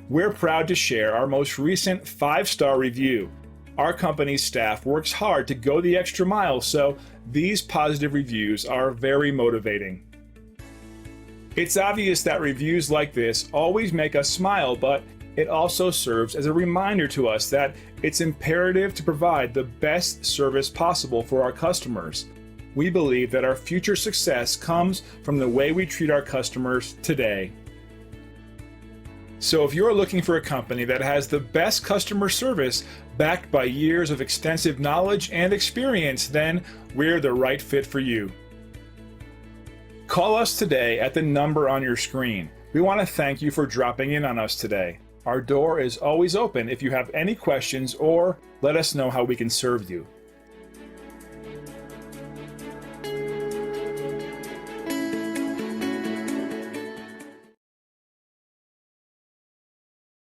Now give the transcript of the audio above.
we're proud to share our most recent 5-star review. Our company's staff works hard to go the extra mile, so these positive reviews are very motivating. It's obvious that reviews like this always make us smile, but it also serves as a reminder to us that it's imperative to provide the best service possible for our customers. We believe that our future success comes from the way we treat our customers today. So if you're looking for a company that has the best customer service backed by years of extensive knowledge and experience, then we're the right fit for you. Call us today at the number on your screen. We want to thank you for dropping in on us today. Our door is always open if you have any questions or let us know how we can serve you.